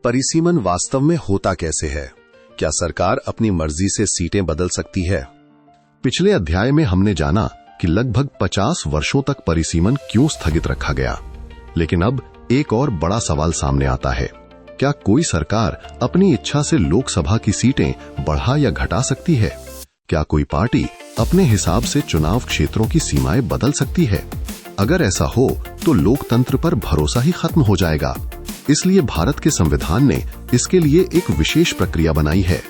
परिसीमन वास्तव में होता कैसे है? क्या सरकार अपनी मर्जी से सीटें बदल सकती है? पिछले अध्याय में हमने जाना कि लगभग 50 वर्षों तक परिसीमन क्यों स्थगित रखा गया। लेकिन अब एक और बड़ा सवाल सामने आता है। क्या कोई सरकार अपनी इच्छा से लोकसभा की सीटें बढ़ा या घटा सकती है? क्या कोई पार्टी अपने हिसाब से चुनाव क्षेत्रों की सीमाएं बदल सकती है? अगर ऐसा हो तो लोकतंत्र पर भरोसा ही खत्म हो जाएगा। इसलिए भारत के संविधान ने इसके लिए एक विशेष प्रक्रिया बनाई है।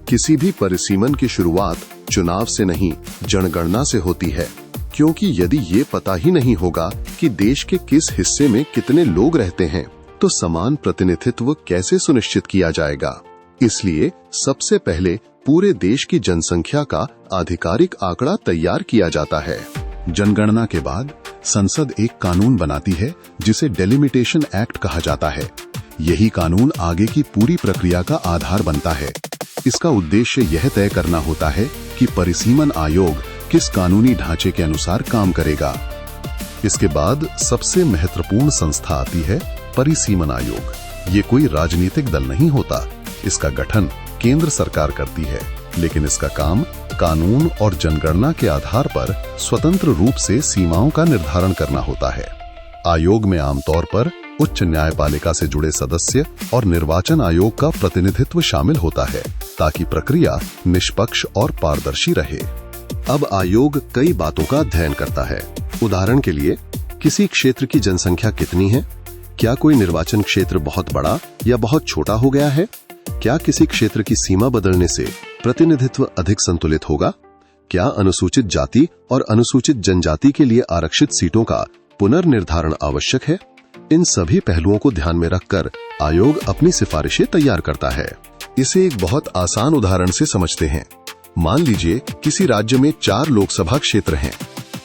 किसी भी परिसीमन की शुरुआत चुनाव से नहीं, जनगणना से होती है, क्योंकि यदि ये पता ही नहीं होगा कि देश के किस हिस्से में कितने लोग रहते हैं, तो समान प्रतिनिधित्व कैसे सुनिश्चित किया जाएगा। इसलिए सबसे पहले पूरे देश की जनसंख्या का आधिकारिक आंकड़ा तैयार किया जाता है। जनगणना के बाद संसद एक कानून बनाती है जिसे डेलिमिटेशन एक्ट कहा जाता है। यही कानून आगे की पूरी प्रक्रिया का आधार बनता है। इसका उद्देश्य यह तय करना होता है कि परिसीमन आयोग किस कानूनी ढांचे के अनुसार काम करेगा। इसके बाद सबसे महत्वपूर्ण संस्था आती है परिसीमन आयोग। ये कोई राजनीतिक दल नहीं होता। इसका गठन केंद्र सरकार करती है, लेकिन इसका काम कानून और जनगणना के आधार पर स्वतंत्र रूप से सीमाओं का निर्धारण करना होता है। आयोग में आमतौर पर उच्च न्यायपालिका से जुड़े सदस्य और निर्वाचन आयोग का प्रतिनिधित्व शामिल होता है, ताकि प्रक्रिया निष्पक्ष और पारदर्शी रहे। अब आयोग कई बातों का अध्ययन करता है। उदाहरण के लिए, किसी क्षेत्र की जनसंख्या कितनी है? क्या कोई निर्वाचन क्षेत्र बहुत बड़ा या बहुत छोटा हो गया है? क्या किसी क्षेत्र की सीमा बदलने से प्रतिनिधित्व अधिक संतुलित होगा? क्या अनुसूचित जाति और अनुसूचित जनजाति के लिए आरक्षित सीटों का पुनर्निर्धारण आवश्यक है? इन सभी पहलुओं को ध्यान में रखकर आयोग अपनी सिफारिशें तैयार करता है। इसे एक बहुत आसान उदाहरण से समझते हैं। मान लीजिए किसी राज्य में 4 लोकसभा क्षेत्र हैं।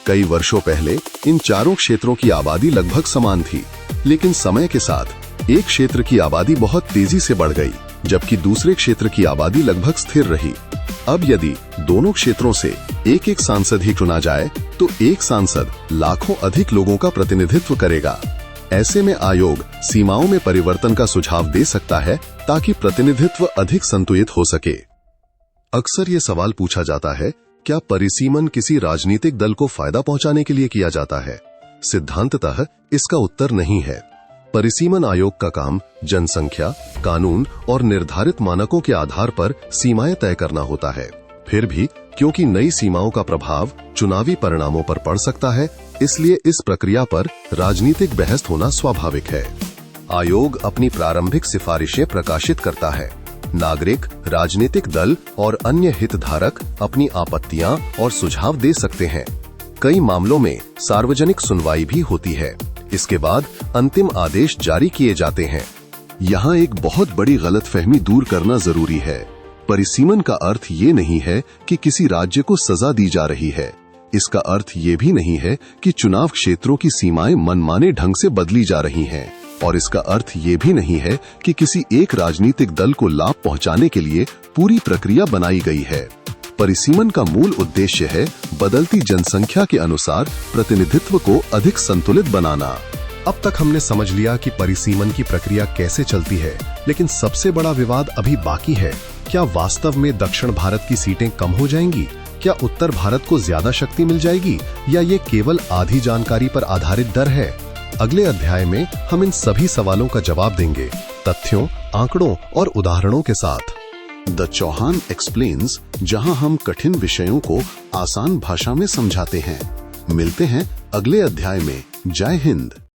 कई वर्षों पहले इन चारों क्षेत्रों की आबादी लगभग समान थी, लेकिन समय के साथ एक क्षेत्र की आबादी बहुत तेजी से बढ़ गई, जबकि दूसरे क्षेत्र की आबादी लगभग स्थिर रही। अब यदि दोनों क्षेत्रों से एक एक सांसद ही चुना जाए, तो एक सांसद लाखों अधिक लोगों का प्रतिनिधित्व करेगा। ऐसे में आयोग सीमाओं में परिवर्तन का सुझाव दे सकता है, ताकि प्रतिनिधित्व अधिक संतुलित हो सके। अक्सर ये सवाल पूछा जाता है, क्या परिसीमन किसी राजनीतिक दल को फायदा पहुंचाने के लिए किया जाता है? सिद्धांततः इसका उत्तर नहीं है। परिसीमन आयोग का काम जनसंख्या, कानून और निर्धारित मानकों के आधार पर सीमाएं तय करना होता है। फिर भी क्योंकि नई सीमाओं का प्रभाव चुनावी परिणामों पर पड़ सकता है, इसलिए इस प्रक्रिया पर राजनीतिक बहस होना स्वाभाविक है। आयोग अपनी प्रारंभिक सिफारिशें प्रकाशित करता है। नागरिक, राजनीतिक दल और अन्य हितधारक अपनी आपत्तियां और सुझाव दे सकते हैं। कई मामलों में सार्वजनिक सुनवाई भी होती है। इसके बाद अंतिम आदेश जारी किए जाते हैं। यहाँ एक बहुत बड़ी गलतफहमी दूर करना जरूरी है। परिसीमन का अर्थ ये नहीं है कि किसी राज्य को सजा दी जा रही है। इसका अर्थ ये भी नहीं है कि चुनाव क्षेत्रों की सीमाएं मनमाने ढंग से बदली जा रही हैं। और इसका अर्थ ये भी नहीं है कि किसी एक राजनीतिक दल को लाभ पहुंचाने के लिए पूरी प्रक्रिया बनाई गई है। परिसीमन का मूल उद्देश्य है बदलती जनसंख्या के अनुसार प्रतिनिधित्व को अधिक संतुलित बनाना। अब तक हमने समझ लिया कि परिसीमन की प्रक्रिया कैसे चलती है, लेकिन सबसे बड़ा विवाद अभी बाकी है। क्या वास्तव में दक्षिण भारत की सीटें कम हो जाएंगी? क्या उत्तर भारत को ज्यादा शक्ति मिल जाएगी, या ये केवल आधी जानकारी पर आधारित डर है? अगले अध्याय में हम इन सभी सवालों का जवाब देंगे, तथ्यों, आंकड़ों और उदाहरणों के साथ। द चौहान एक्सप्लेन्स, जहां हम कठिन विषयों को आसान भाषा में समझाते हैं। मिलते हैं अगले अध्याय में। जय हिंद।